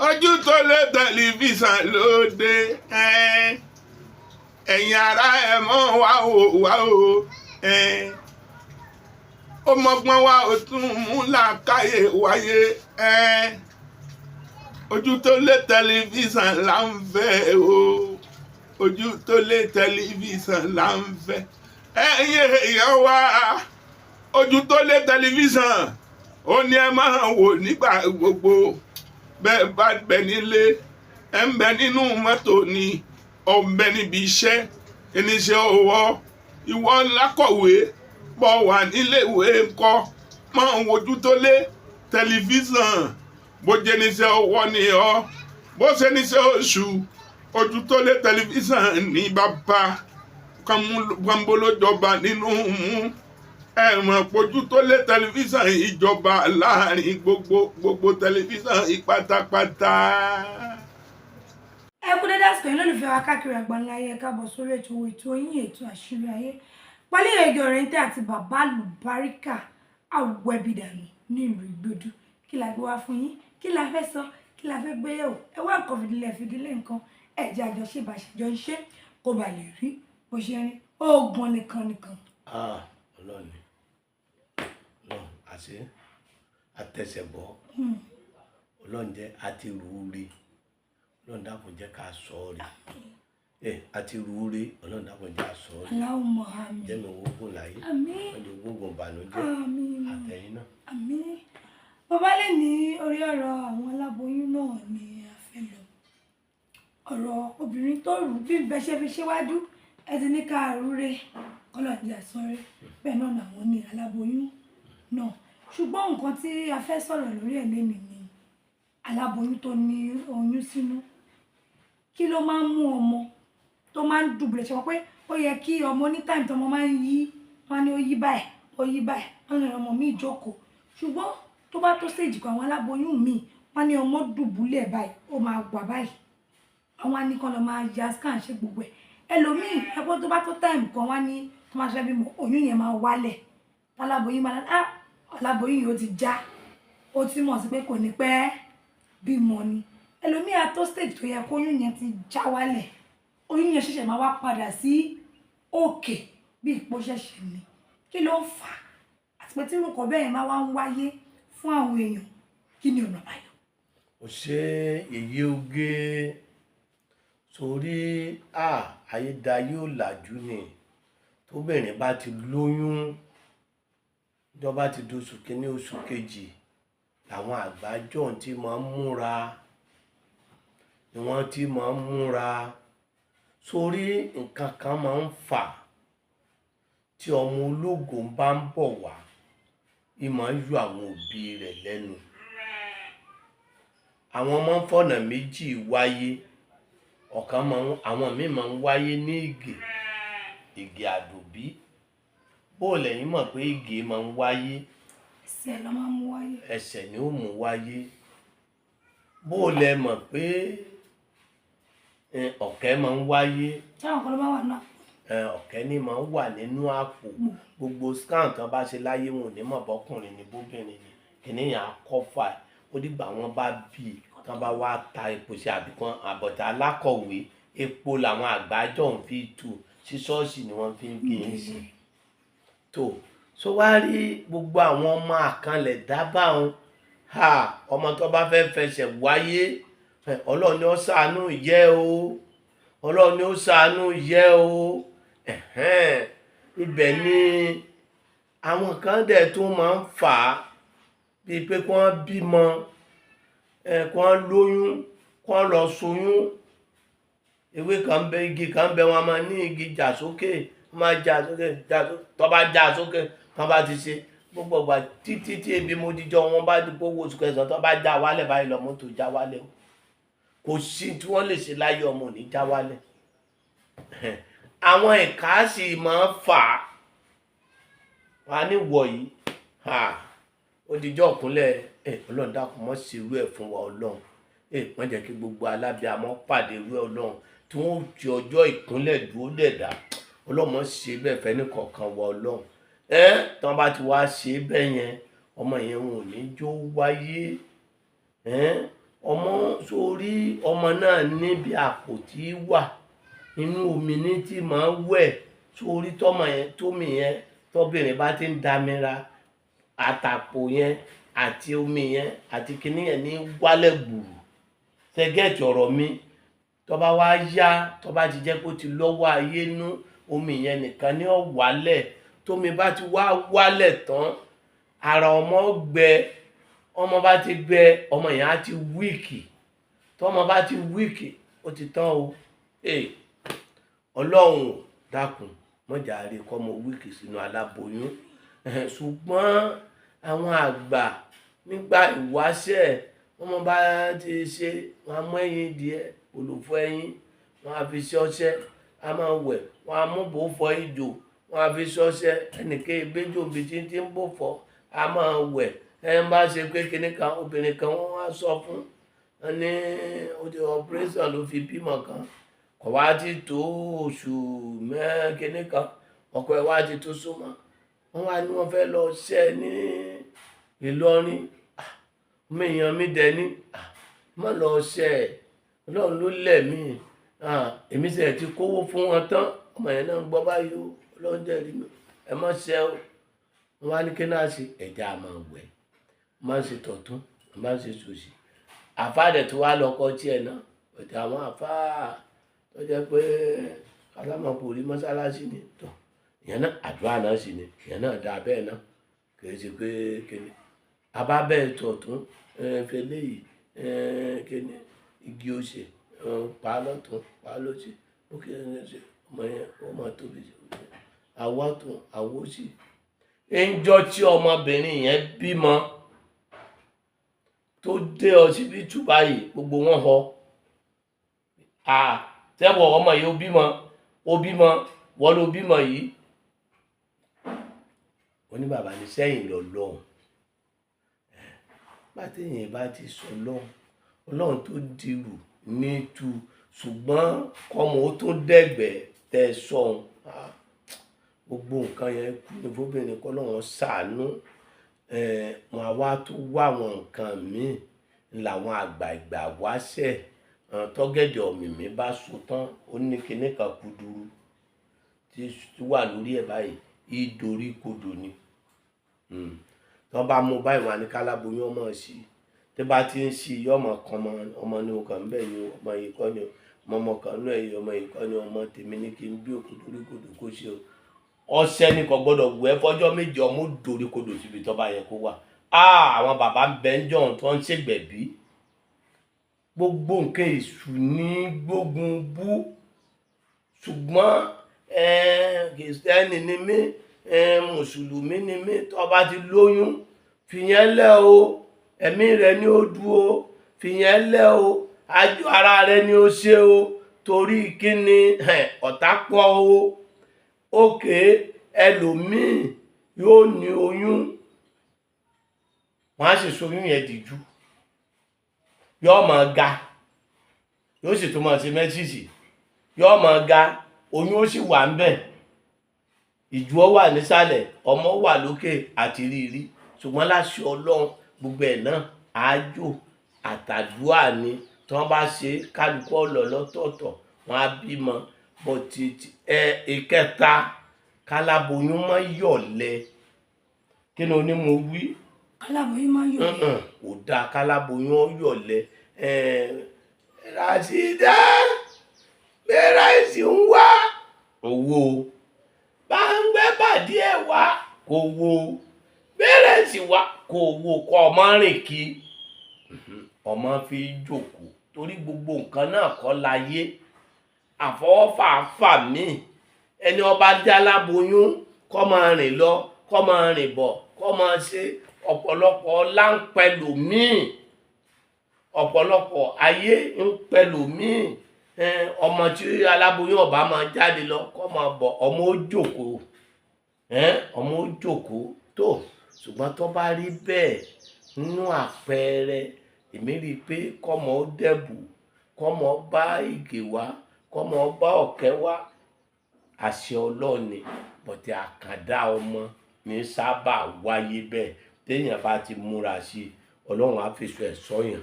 ojú tó lé tẹlifíṣàn lóde ẹ̀yin ará ẹ̀ mọ́ wá o ó mọ́gbọ́n wá ó tún mú làákàyè wáyé ojú tó lé tẹlifíṣàn là ń fẹ́ o ojú tó lé tẹlifíṣàn là ń fẹ́ ẹ̀yin èèyàn wá ojú tó lé tẹlifíṣàn ó ní ẹ máa wò nígbà gbogbo bẹ́ẹ̀ bá bẹ nílé ẹ ń bẹ nínú mọ́tò ni ọ ń bẹ níbi iṣẹ́ oníṣẹ́ ọwọ́ ìwọ lákọ̀wé bọ́ wà níléèwé ńkọ́ máa ń wojú tó lé tẹlifíṣàn bó jẹ́ níṣẹ́ ọwọ́ ni ọ́ bó ṣe níṣẹ́ oṣù ojú tó lé tẹlifíṣàn ní bàbá kàmbólójọba nínú mú ẹ̀wọ̀n pojú tó lé tẹlifíṣàn ìjọba láàrin gbogbo tẹlifíṣàn ìpátápátá. ẹ kú dédé àsìkò yìí lólùfẹ́ wa káàkiri àgbáńlá ayé ẹ káàbọ̀ sórí ètò yín ètò àṣírí ayé pálí èdè ọ̀rẹ́ntẹ́ àti bàbá àlùbáríkà àwẹ̀bìdànù ní ìlú Ìgbòdú kí la gbé wá fún yín kí la fẹ́ sọ kí la fẹ́ gbé yẹ̀wò ẹ wá nǹkan fìdílé nǹkan ẹ̀jẹ̀ àjọṣe ìbàṣẹjọ ń ṣe kó ba lè rí bó ṣe rí oògùn nìkan. Ọlọ́run àṣẹ àtẹsẹ̀bọ̀ Ọlọ́run jẹ́ àti rúure Ọlọ́run dákun jẹ́ ká sọ ọ́ rí àti rúure Ọlọ́run dákun jẹ́ àsọ ọ́ rí jẹ́mi ogun láyé ọjọ́ ogun ìbànújẹ́ àtẹ̀yìn náà. Bàbá lè ní orí ọ̀rọ̀ àwọn aláboyún náà ni a fẹ́ lọ ọ̀rọ̀ obìnrin tó rù bí bẹ́ẹ̀ ṣe fi ṣíwájú ẹ ti ní ká rúure Ọlọ́run jẹ́ àsọ̀rẹ́ bẹ́ẹ̀ náà làwọn ní aláboyún náà ṣùgbọ́n nǹkan tí a fẹ́ sọ̀rọ̀ lórí ẹ̀ lẹ́nu ni aláboyún tó ní oyún sínú kí ló máa ń mú ọmọ tó máa ń dùbúlẹ̀ ṣe wọ́n pé ó yẹ kí ọmọ ní táìmù tó ọmọ máa ń yí wọn ní ó yí báyìí wọn ní ọmọ míì jókòó ṣùgbọ́n tó bá tó stage kan àwọn aláboyún míì wọn ní ọmọ dùbúlẹ̀ báyìí ó máa wà báyìí àwọn anìkan lọ máa ya scan ṣe gbogbo ẹ̀ ẹlòmíì ẹgbẹ́ tó bá tó táìmù kan wá ní tó máa ṣe bímọ oyún yẹn máa wálẹ̀ aláboyún máa ní aláboyún yìí ó ti já ó ti mọ̀ sí pé kò ní pẹ́ bímọ ni ẹlòmíì àtó stage tó yẹ kó oyún yẹn ti já wálẹ̀ oyún yẹn ṣẹ̀ṣẹ̀ máa wá padà sí òkè bí ipò ṣẹ̀ṣẹ̀ ni kí ló ń fà àti pé tí nǹkan bẹ́ẹ̀ máa wá ń wáyé fún àwọn èèyàn kí ni ọ̀nà àbáyọ. ó ṣe èyí oge sórí ayédáyé ò làjú ni tóbìnrin bá ti lóyún ìjọba ti dóṣù kínní oṣù kejì làwọn àgbájọ tí máa ń múra ni wọ́n ti máa ń múra sórí nǹkan kan máa ń fà tí ọmọ ológun bá ń bọ̀ wá ìmọ̀ ń yọ àwọn òbí rẹ̀ lẹ́nu àwọn ọmọ ń fọ̀nà méjì wáyé àwọn míì máa ń wáyé ní ìgè àdòbí bó lẹ́yìn mọ̀ pé ìgè máa ń wáyé ẹsẹ̀ ló máa ń mú wáyé ẹsẹ̀ ni ó mú wáyé bó lẹ́ mọ̀ pé ọ̀kẹ́ máa ń wáyé táwọn kan ló máa wà náà ọ̀kẹ́ ní máa ń wà nínú àpò gbogbo scan kan bá ṣe láyé wọn ò ní mọ̀ bọ́kùnrin ní bóbìnrin ni kìnìyàn akọ́fà ó dìgbà wọn bá bí kan bá wá ta epo sí àbíkan àbọ̀tà alákọ̀wé epo làwọn àgbájọ ń fi tù sí ṣọ́ọ̀ṣì ni wọ́n fi ń gé e sí tó so wá rí gbogbo àwọn ọmọ àkànlẹ̀ dábàá ọmọ tó bá fẹ́ fẹsẹ̀ wáyé Ọlọ́run ni ó ṣàánú ìyẹ́ o Ọlọ́run ni ó ṣàánú ìyẹ́ o ibẹ̀ ni àwọn kan dẹ̀ tó máa ń fà á bíi pé kí wọ́n bímọ kí wọ́n lóyún kí wọ́n lọ ṣoyún ewé kan bẹ igi kan bẹ wọn máa ní igi jà sókè wọ́n máa jà sókè tó bá jà sókè tó bá ti ṣe gbogbo ọgbà títí tí ebi mo jíjọ wọn bá dúpọ owó oṣù kẹsàn-án tó bá já wálẹ̀ báyìí lọ mọ́tò já wálẹ̀ o kò sí tí wọ́n lè ṣe láyé ọmọ ò ní já wálẹ̀ àwọn ẹ̀ka sì máa ń fà á wà ní wọ̀nyí ó dijọ́ ọ̀kúnlẹ̀ Ọlọ́run dákun mọ́ sí irú ẹ̀ fún wa Ọlọ́run wọ́n jẹ́ kí gbogbo alábíàmọ́ pàdé irú ẹ̀ Ọlọ́run tí wọ́n ti ọjọ́ ìkúnlẹ̀ dúró dẹ̀dá Ọlọ́run mọ́ ṣe bẹ́ẹ̀ fẹ́ ní kọ̀ọ̀kan wa Ọlọ́run tí wọ́n bá ti wá ṣe bẹ́ẹ̀ yẹn ọmọ yẹn wọn ò ní jó wáyé ọmọ sórí ọmọ náà níbi àpò tí wà inú omi ní tí máa ń wẹ̀ sórí tómi yẹn tọ́bìnrin bá ti ń damira àtàpò yẹn àti omi yẹn àti kinní yẹn ní wálẹ̀ gbùrù ṣẹ́gẹ́ẹ̀tì ọ̀rọ̀ mi tó bá wá yá tó bá ti jẹ́ pé ó ti lọ́wọ́ ayé nú omi yẹn nìkan ní ó wálẹ̀ tómi bá ti wá wálẹ̀ tán ara ọmọ gbẹ ọmọ bá ti gbẹ ọmọ yẹn á ti wíìkì tọmọ bá ti wíìkì ó ti tán o Ọlọ́run dákun mọ́jà rí kọ́mọ wíìkì sínú aláboyún ṣùgbọ́n àwọn àgbà nígbà ìwáṣẹ̀ wọ́n bá ti ṣe wọn á mú ẹyin díẹ̀ olùfọ ẹyin wọn á fi ṣọṣẹ á máa wẹ̀ wọn á mú bò fọ ìjò wọn á fi ṣọṣẹ ẹnìkan ìgbẹ́jọ́ bíi tí ń bò fọ á máa wẹ̀ ẹ ń bá ṣe pé kinní kan obìnrin kan wọ́n á sọ fún wọn ní operation ló fi bímọ kan kò wá ti tó oṣù kinní kan ọkọ ẹ̀ wá ti tó súnmọ́ wọ́n wá ní wọ́n fẹ́ lọ ṣẹ́ ní Ìlọrin ọmọ èèyàn mi dẹ̀ ní má lọ ṣẹ́ ẹ̀ Ọlọ́run ló lẹ̀ mí èmi sì ti kówó fún wọn tán ọmọ yẹn náà ń gbọ́ báyìí o Ọlọ́run dẹ̀ rí mi ẹ má ṣẹ́ o wọ́n wá ní kí náà ṣe ẹ̀jẹ̀ àmọ́ wẹ̀ máa ń ṣe tọ̀tún máa ń ṣe sòsì àfáàdẹ̀ tó wá lọ́kọ́ tiẹ̀ náà ọ̀tẹ̀ àwọn àfáà tó jẹ́ pé alámọ̀pòrí mọ́sálásí ni tọ̀ ìyẹn náà àdúrà náà sì ni ìyẹn náà dá bẹ́ẹ̀ náà kì í ṣe pé kíni abábẹ́ tọ̀tún fẹlẹ́ yìí kíni igi òṣè pa lọ́tún pa lọ́sì ó kì í ṣe ọmọ yẹn ó máa tóbi àwọ̀ tún àwọ̀ sí ńjọ́ tí ọmọbìnrin yẹn bímọ tó dé ọsibítù báyìí gbogbo wọn họ tẹ́wọ̀ ọmọ yìí ó bímọ wọ́n ló bímọ yìí wọ́n ní bàbá ní sẹ́yìn lọ lọ́hùn bátẹ̀yìn bá ti sọ Ọlọ́run tó dirù ní tu ṣùgbọ́n kọ́mọ ó tó dẹ́gbẹ̀ tẹ́ sọ̀hún gbogbo nǹkan yẹn kú ní fóbìnrin kọ́ lọ́wọ́ ṣàánú wọn á wá tó wá àwọn nǹkan míì làwọn àgbààgbà wáṣẹ̀ tọ́gẹ̀dẹ̀ ọ̀mìmí bá so tán ó ní kinní kan kúdúrú tí wà lórí ẹ̀ báyìí ìdorí kodò ni tó bá mú báyìí wọn ní kálábóyún ọmọ sí tí bá ti ń sí ọmọ kan ọmọ ní ọkàn bẹ́ẹ̀ ni ọmọ yìí kọ́ ni ọmọ kan náà ẹ̀yìn ọmọ yìí kọ́ ni ọmọ tèmi ní kí n bí òkú dorí kodò kó ṣe o ọṣẹ ní kò gbọ́dọ̀ wù ẹ́ fọ́jọ́ méje ọmọ dorí kodò síbi tó bá yẹ kó wà àwọn bàbá ń bẹ ń jọ̀hún tó ń ṣègbẹ̀bí gbogbo nǹkan èṣù ní gbógun bú ṣùgbọ́n kìrìsìtẹ́nì ni mí mùsùlùmí ni mí tó bá ti lóyún fìyẹn lẹ̀ o ẹ̀mí rẹ ni ó dúró fìyẹn lẹ̀ o àjọ ara rẹ ni ó ṣe o torí kíni ọ̀tá pọ̀ o òkè ẹlòmíì yóò ní oyún wọ́n á sì soyún yẹn dìjú yóò máa ga yóò sì tún máa ṣe mẹ́sìsì yóò máa ga oyún ó sì wà ń bẹ̀ ìjú ọ wà nísàlẹ̀ ọmọ wà lókè àti rírí ṣùgbọ́n láṣẹ Ọlọ́run gbogbo ẹ̀ náà àájò àtàdúrà ni tí wọ́n bá ṣe kálukú ọ̀lọ́ lọ́tọ̀ọ̀tọ̀ wọ́n á bímọ bọ̀tì ìkẹta káláboyún máa yọ̀lẹ̀ kí ni oní mo wí káláboyún máa yọ̀lẹ̀ kò dáa káláboyún ó yọ̀lẹ̀ Ràṣídà bẹ́ẹ̀rẹ̀ àìsí ń wá owó bá ń gbẹ́ bàdí ẹ̀ wá kò wo bẹ́ẹ̀rẹ̀ sì wá kò wo kọ́ ọmọ rìn kí ọmọ fi jókòó torí gbogbo nǹkan náà kọ́ láyé àfọwọ́fà mí ẹni ọba dá láboyún kọ́ máa rìn lọ kọ́ máa rìn bọ̀ kọ́ máa ṣe ọ̀pọ̀lọpọ̀ láńpẹ̀lú míì ọ̀pọ̀lọpọ̀ ayé ń pẹ̀lú míì ọmọ tí aláboyún ọba máa jáde lọ kọ́ máa bọ̀ ọmọ ó jókòó tó ṣùgbọ́n tó bá rí bẹ́ẹ̀ nínú àpẹẹrẹ èmi rí i pé kọ́mọ ó dẹ̀bù kọ́mọ bá ìgè wá kọ́mọ bá ọ̀kẹ́ wá àṣẹ ọlọ́ọ̀ni bọ̀tẹ̀ àkàndá ọmọ ní sábà wáyé bẹ́ẹ̀ téèyàn bá ti múra sí i Ọlọ́run á fi sọ ẹ̀ sọ́yàn.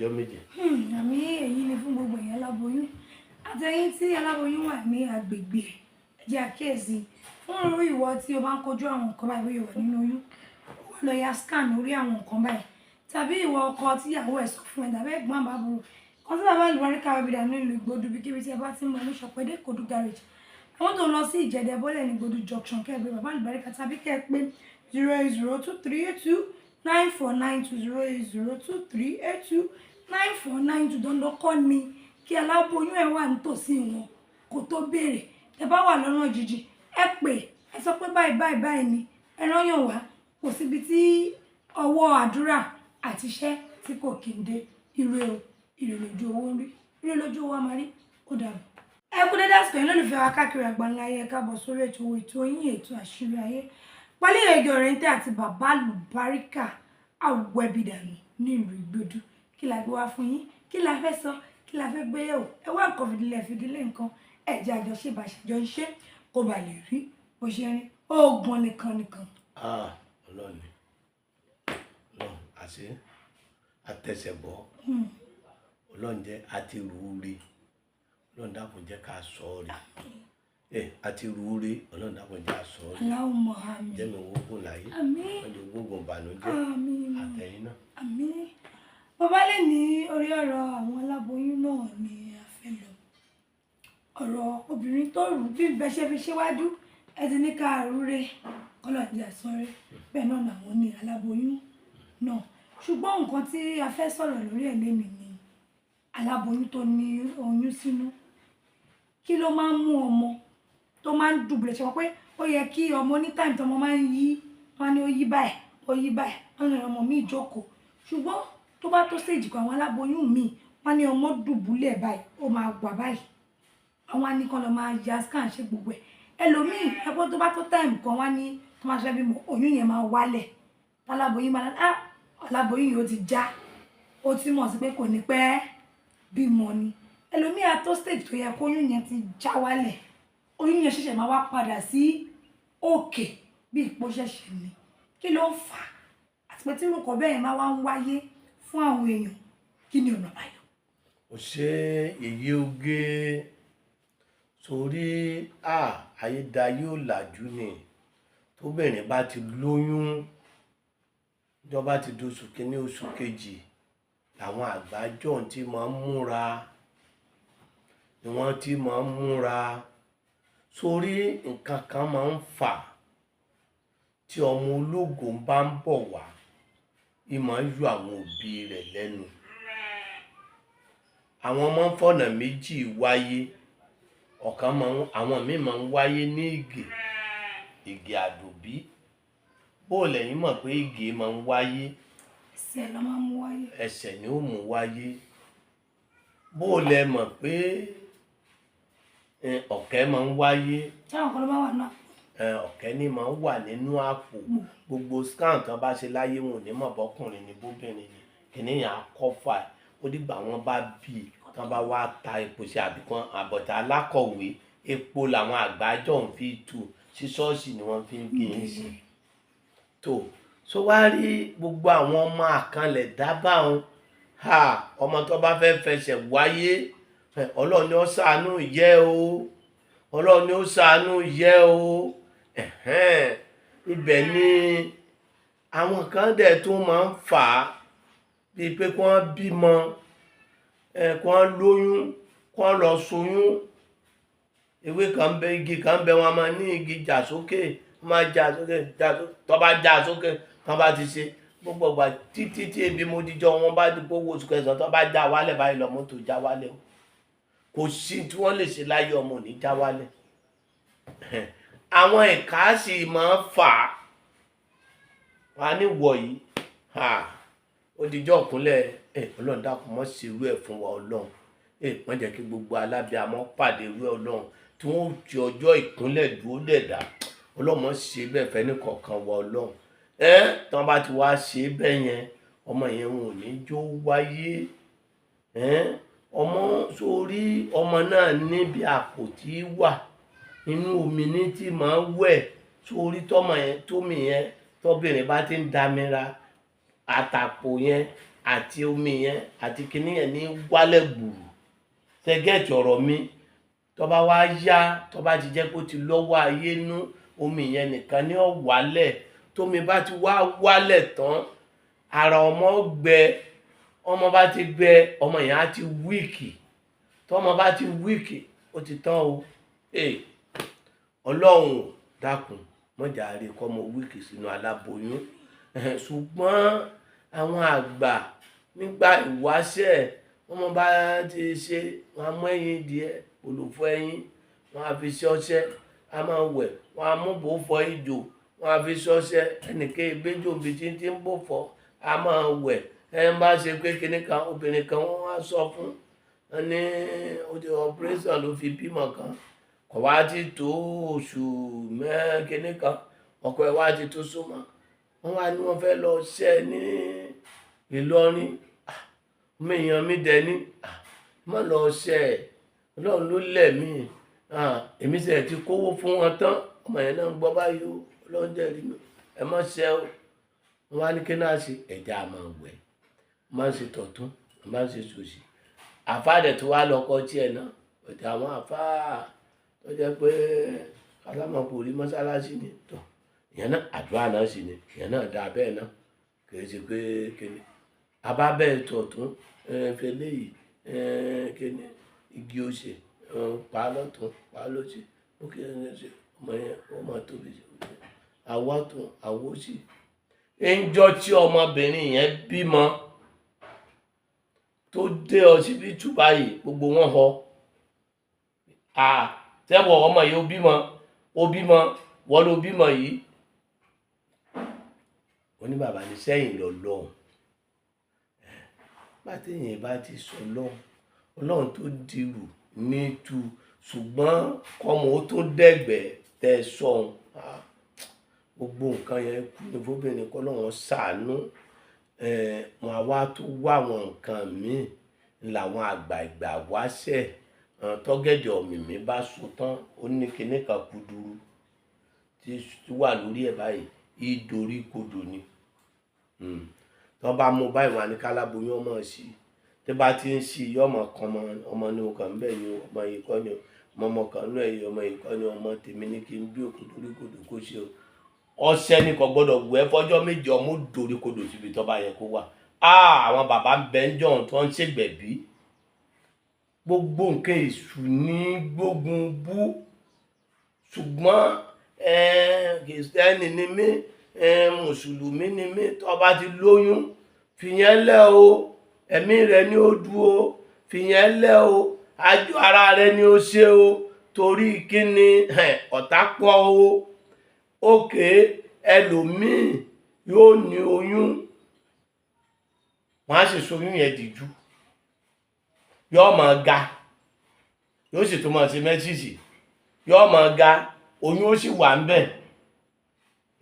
ìjọ méje. Àmì èyí ni fún gbogbo èèyàn aláboyún àtẹ̀yìn tí aláboyún wà ní agbègbè ẹ̀jẹ̀ àkíyèsí fún irú ìwọ tí o bá ń kojú àwọn nǹkan báyìí bóyá wà nínú oyún wà lọ ya scan orí àwọn nǹkan báyìí tàbí ìwọ ọkọ tíyàwó ẹ̀ sọ fún ẹ tàbí ẹ̀gbọ́n àbábúrò kan tí bàbá àlùbáríkà wẹ̀bìdà ní ìlú Ìgbòdù bíkíbi tí ẹ bá ti ń bọ̀ ní Ṣọ̀pẹ́dé Ìkòdú garage àwọn tó ń lọ sí Ìjẹ̀dẹ̀ bọ́lẹ̀ ní Ìgbòdù junction kẹ́ẹ̀gbẹ́ bàbá àlùbáríkà tàbí kẹ́ẹ̀ pé 08023829492 08023829492 dandan kọ́ ni kí aláboyún ẹ wà nítòsí wọn kó tó béèrè ẹ bá wà lọ́nà jíjìn ẹ pè ẹ sọ pé báyìí ni ẹ rányàn wá kò síbi tí ọwọ́ àdúrà àti iṣẹ́ tí kò kí ń dé ire lójú owó ń rí ire lójú owó máa rí ó dàbọ̀. ẹ kú dédé àsìkò yín lólùfẹ́ wa káàkiri àgbáńlá ayé káàbọ̀ sórí ètò yín ètò àṣírí ayé pálí èdè ọ̀rẹ́ntẹ́ àti bàbá àlùbáríkà àwẹ̀bìdànù ní ìlú Ìgbòdù kí la gbé wá fún yín kí la fẹ́ sọ kí la fẹ́ gbé yẹ̀wò ẹ wá nǹkan fìdílé nǹkan ẹ̀jẹ̀ àjọṣe ìbàṣẹjọ ń ṣe kó ba lè rí bó ṣe rí oògùn nìkan. Ọlọ́run àṣẹ àtẹsẹ̀bọ̀ Ọlọ́run jẹ́ àti rúure Ọlọ́run dákun jẹ́ ká sọ ọ́ rí àti rúure Ọlọ́run dákun jẹ́ ká sọ ọ́ rí jẹ́mi owó kò láyé ọjọ́ gbogbo ìbànújẹ́ àtẹ̀yìn náà. Àmín. Bàbá lè ní orí ọ̀rọ̀ àwọn aláboyún náà ni a fẹ́ lọ ọ̀rọ̀ obìnrin tó rù bí bẹ́ẹ̀ ṣe fi ṣíwájú ẹ ti ní ká rúre kọ́lọ̀dì àsọ̀rẹ́ bẹ́ẹ̀ náà làwọn ní aláboyún náà ṣùgbọ́n nǹkan tí a fẹ́ sọ̀rọ̀ lórí ẹ̀ lẹ́nu ni aláboyún tó ní oyún sínú kí ló máa ń mú ọmọ tó máa ń dùbúlẹ̀ ṣe wọ́n pé ó yẹ kí ọmọ ní táìmù tó ọmọ máa ń yí wọn ní ó yí báyìí wọn ní ọmọ mi jókòó ṣùgbọ́n tó bá tó stage kan àwọn aláboyún mi wọn ní ọmọ dùbúlẹ̀ báyìí ó máa gbà báyìí àwọn anìkan lọ máa ya scan ṣe gbogbo ẹ̀ ẹlòmíì ẹ̀pọ̀ tó bá tó táìmù kan wá ní tó máa ṣe bímọ oyún yẹn máa wálẹ̀ aláboyún máa ní aláboyún yìí ó ti já ó ti mọ̀ sí pé kò ní pẹ́ bímọ ni ẹlòmíì àtó stage tó yẹ kó oyún yẹn ti já wálẹ̀ oyún yẹn ṣẹ̀ṣẹ̀ máa wá padà sí òkè bí ipò ṣẹ̀ṣẹ̀ ni kí ló ń fà àti pé tí nǹkan bẹ́ẹ̀ máa wá ń wáyé fún àwọn èèyàn kí ni ọ̀nà àbáyọ. ò ṣe èyí oge sórí ayédáyé ò làjú ni tóbìnrin bá ti lóyún ìjọba ti dóṣù kínní oṣù kejì làwọn àgbájọ tí máa ń múra ni wọ́n ti máa ń múra sórí nǹkan kan máa ń fà tí ọmọ ológo bá ń bọ̀ wá ìmọ̀ ń yọ àwọn òbí rẹ̀ lẹ́nu àwọn ọmọ ń fọ̀nà méjì wáyé àwọn míì máa ń wáyé ní ìgè àdòbí bó lẹ́yìn mọ̀ pé ìgè máa ń wáyé ẹsẹ̀ ló máa ń mú wáyé ẹsẹ̀ ni ó mú wáyé bó lẹ́ mọ̀ pé ọ̀kẹ́ máa ń wáyé táwọn kan ló máa wà náà ọ̀kẹ́ ní máa ń wà nínú àpò gbogbo scan kan bá ṣe láyé wọn ò ní mọ̀ bọ́kùnrin ní bóbìnrin ni kìnìyàn akọ́fà ó dìgbà wọn bá bí kan bá wá ta epo sí àbíkan àbọ̀tà alákọ̀wé epo làwọn àgbájọ ń fi tù sí ṣọ́ọ̀ṣì ni wọ́n fi ń gbé e sí tó so wá rí gbogbo àwọn ọmọ àkànlẹ̀ dábàá ọmọ tó bá fẹ́ fẹsẹ̀ wáyé Ọlọ́run ni ó ṣàánú ìyẹ́ o Ọlọ́run ni ó ṣàánú ìyẹ́ o ibẹ̀ ni àwọn kan dẹ̀ tó máa ń fà á bíi pé kí wọ́n bímọ kí wọ́n lóyún kí wọ́n lọ ṣoyún ewé kan bẹ igi kan bẹ wọn máa ní igi jà sókè máa jà sókè tó bá jà sókè tó bá ti ṣe gbogbo ọgbà títí tí ebi mo dijọ wọn bá dìbò owó oṣù kẹsàn-án tó bá já wálẹ̀ báyìí lọ mọ́tò já wálẹ̀ o kò sí tí wọ́n lè ṣe láyé ọmọ ò ní já wálẹ̀ àwọn ẹ̀ka sì máa ń fà á wà ní wọ̀nyí odijọ́ ọ̀kúnlẹ̀ Ọlọ́run dákun mọ́ sí irú ẹ̀ fún wa Ọlọ́run wọ́n jẹ́ kí gbogbo alábíàmọ́ pàdé irú ẹ̀ Ọlọ́run tí wọ́n ti ọjọ́ ìkúnlẹ̀ dúró dẹ̀dá Ọlọ́run mọ́ ṣe bẹ́ẹ̀ fẹ́ ní kọ̀ọ̀kan wa Ọlọ́run tí wọ́n bá ti wá ṣe bẹ́ẹ̀ yẹn ọmọ yẹn wọn ò ní jó wáyé ọmọ sórí ọmọ náà níbi àpò tí wà inú omi ní tí máa ń wẹ̀ sórí tọ́mọ yẹn tómi yẹn tọ́bìnrin bá ti ń damira àtàpò yẹn àti omi yẹn àti kinní yẹn ní wálẹ̀ gbùrù tẹ́gẹ̀tì ọ̀rọ̀ mi tó bá wá yá tó bá ti jẹ́ pé ó ti lọ́wọ́ ayé nú omi yẹn nìkan ní ó wálẹ̀ tómi bá ti wá wálẹ̀ tán ara ọmọ gbẹ ọmọ bá ti gbẹ ọmọ yẹn á ti wíìkì tọ́mọ bá ti wíìkì ó ti tán o ọlọ́run dákun mọ́jà rí kọ́mọ wíìkì sínú aláboyún ṣùgbọ́n àwọn àgbà nígbà ìwáṣẹ̀ wọ́n bá ti ṣe wọn á mú ẹyin díẹ̀ olùfọ́ ẹyin wọn á fi ṣe ọṣẹ á máa wẹ̀ wọn á mú bò fọ ìjò wọn á fi ṣe ọṣẹ ẹnìkan ìbéjò bíi tí ń bò fọ á máa wẹ̀ ẹ ń bá ṣe pé kinní kan obìnrin kan wọ́n á sọ fún ní operation ló fi bímọ kan kò wá ti tó oṣù kinní kan ọkọ ẹ̀ wá ti tó súnmọ́ wọ́n wá ní wọ́n fẹ́ lọ ṣẹ́ ní Ìlọrin ọmọ èèyàn mi dẹ̀ ní má lọ ṣẹ́ ẹ̀ Ọlọ́run ló lẹ̀ mí èmi sì ti kówó fún wọn tán ọmọ yẹn náà ń gbọ́ báyìí o Ọlọ́run dẹ̀ rí mi ẹ má ṣẹ́ o wọ́n wá ní kí náà ṣe ẹ̀já máa wẹ̀ má ṣe tọ̀tún má ṣe ṣòṣì àfáàdẹ̀ tó wá lọ́kọ́ tiẹ̀ náà ọ̀tẹ̀ àwọn àfáà tó jẹ́ pé kásámọ̀pọ̀ orí mọ́sálásí ni tọ̀ ìyẹn náà àdúrà náà sì ni ìyẹn náà dáa bẹ́ẹ̀ náà kì í ṣe pé kíni abábẹ́ tọ̀tún fẹlẹ́ yìí kíni igi ọ̀sẹ̀ pa lọ́tún pa lọ́sì ó kì í ṣe ọmọ yẹn ó máa tóbi sí àwọ̀ tún àwọ̀ sí. ẹnjọ́ tí ọmọbìnrin yẹn bímọ tó dé ọsibítù báyìí gbogbo wọn họ tẹ́wọ̀ ọmọ yìí ó bímọ wọ́n ló bímọ yìí wọ́n ní bàbá ní sẹ́yìn lọ lọ́hùn bátẹ̀yìn bá ti sọ lọ́hùn Ọlọ́run tó dirù ní tu ṣùgbọ́n kọ́mọ ó tó dẹ̀gbẹ́ tẹ́ sọ̀hún gbogbo nǹkan yẹn kú ní fóbìnrin kọ́ lọ́wọ́n ṣàánú wọn àwa tó wá àwọn nǹkan míì làwọn àgbààgbà wáṣẹ̀ tọ́gẹ̀dẹ̀ ọ̀mìmí bá so tán ó ní kinní kan kúdúrú tí wà lórí ẹ̀ báyìí ìdorí kodò ni tí wọ́n bá mú báyìí wọn ní kálábóyún ọmọ sí tí bá ti ń sí ọmọ kan ọmọ ní ọkàn ń bẹ̀ ni ọmọ yìí kọ́ ni ọmọ kan náà yìí ọmọ yìí kọ́ ni ọmọ tèmi ní kí n bí òkú dorí kodò kó ṣe o ọṣẹ ni kò gbọ́dọ̀ wù ẹ́ fọ́jọ́ méje ọmọ dorí kodò síbi tó bá yẹ kó wà àwọn bàbá ń bẹ ń jọ̀hún tó ń ṣègbẹ̀bí gbogbo nǹkan èṣù ní gbógun bú ṣùgbọ́n kìrìsìtẹ́nì ni mí mùsùlùmí ni mí tó bá ti lóyún fìyẹn lẹ̀ o ẹ̀mí rẹ ni ó dúró fìyẹn lẹ̀ o àjò ara rẹ ni ó ṣe o torí kíni ọ̀tá pọ̀ o òkè ẹlòmíì yóò ní oyún wọ́n á sì soyún yẹn dìjú yóò máa ga yóò sì tún máa ṣe mẹ́sìsì yóò máa ga oyún ó sì wà ń bẹ̀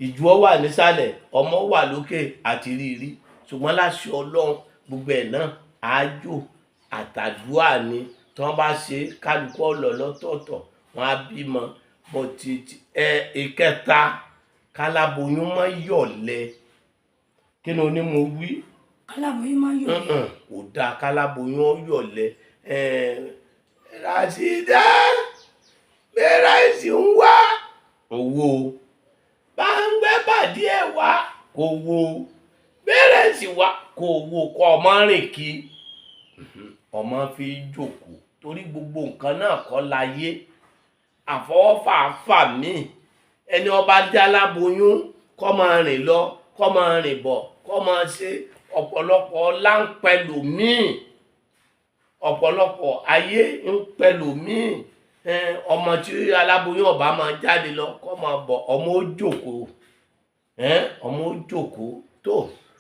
ìjú ọ wà nísàlẹ̀ ọmọ wà lókè àti rírí ṣùgbọ́n láṣẹ Ọlọ́run gbogbo ẹ̀ náà àájò àtàdúrà ni tí wọ́n bá ṣe kálukú ọ̀lọ́ lọ́tọ̀ọ̀tọ̀ wọ́n á bímọ bọ̀tì ìkẹta káláboyún máa yọ̀lẹ̀ kí ni onímọ̀ wí káláboyún máa yọ̀lẹ̀ kò dáa káláboyún ó yọ̀lẹ̀ Ràṣídà bẹ́ẹ̀rẹ̀ sì ń wá owó bá ń gbé bàdí ẹ̀ wá kò wo bẹ́ẹ̀rẹ̀ sì wá kò wo kọ́ ọmọ rìn kí ọmọ fi jókòó torí gbogbo nǹkan náà kọ́ láyé àfọwọ́fà mí ẹni ọba dá láboyún kọ́ máa rìn lọ kọ́ máa rìn bọ̀ kọ́ máa ṣe ọ̀pọ̀lọpọ̀ láńpẹ̀lú míì ọ̀pọ̀lọpọ̀ ayé ń pẹ̀lú míì ọmọ tí aláboyún ọba máa jáde lọ kọ́ máa bọ̀ ọmọ ó jókòó tó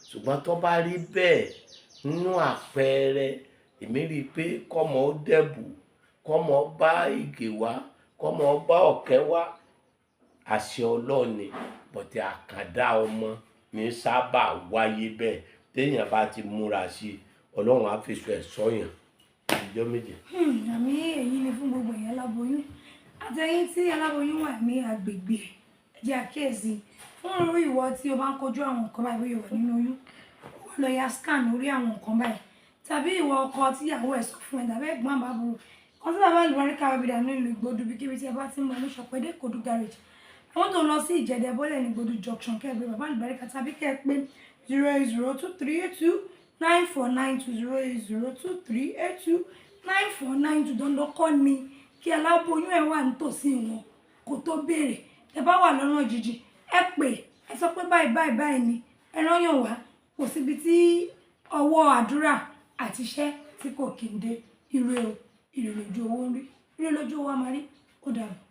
ṣùgbọ́n tó bá rí bẹ́ẹ̀ nínú àpẹẹrẹ èmi rí i pé kọ́mọ ó dẹ̀bù kọ́mọ bá ìgè wá kọ́mọ bá ọ̀kẹ́ wá àṣẹ ọlọ́ọ̀ni bọ̀tẹ̀ àkàndá ọmọ ní sábà wáyé bẹ́ẹ̀ téèyàn bá ti múra sí i Ọlọ́run á fi sọ ẹ̀ sọ́yàn ìjọ méje. àmì èyí ni fún gbogbo èèyàn aláboyún àtẹ̀yìn tí aláboyún wà ní agbègbè ẹ̀jẹ̀ àkíyèsí fún irú ìwọ tí o bá ń kojú àwọn nǹkan báyìí bóyá wà nínú oyún wà lọ ya scan orí àwọn nǹkan báyìí tàbí ìwọ ọkọ tíyàwó ẹ̀ sọ fún ẹ tàbí ẹ̀gbọ́n àbábúrò kan tí bàbá àlùbáríkà wà bìdà ní ìlú Ìgbòdù bí kíbi tí ẹ bá ti ń bọ̀ ní Ṣọ̀pẹ́dé Kòdú garage àwọn tó ń lọ sí Ìjẹ̀dẹ̀ bọ́lẹ̀ ní Ìgbòdù junction kẹ́gbẹ́ bàbá àlùbáríkà tàbí kẹ́ pé 08023829492 08023829492 dandan kọ́ ni kí aláboyún ẹ̀ wà nítòsí wọn kó tó béèrè ẹ bá wà lọ́nà jíjìn ẹ pè ẹ sọ pé báyìí ni ẹ rányàn wá kò síbi tí ọwọ́ àdúrà àti iṣẹ́ tí kò kí ń dé ire lójú owó ń rí ire lójú owó a máa rí ó dàbọ̀.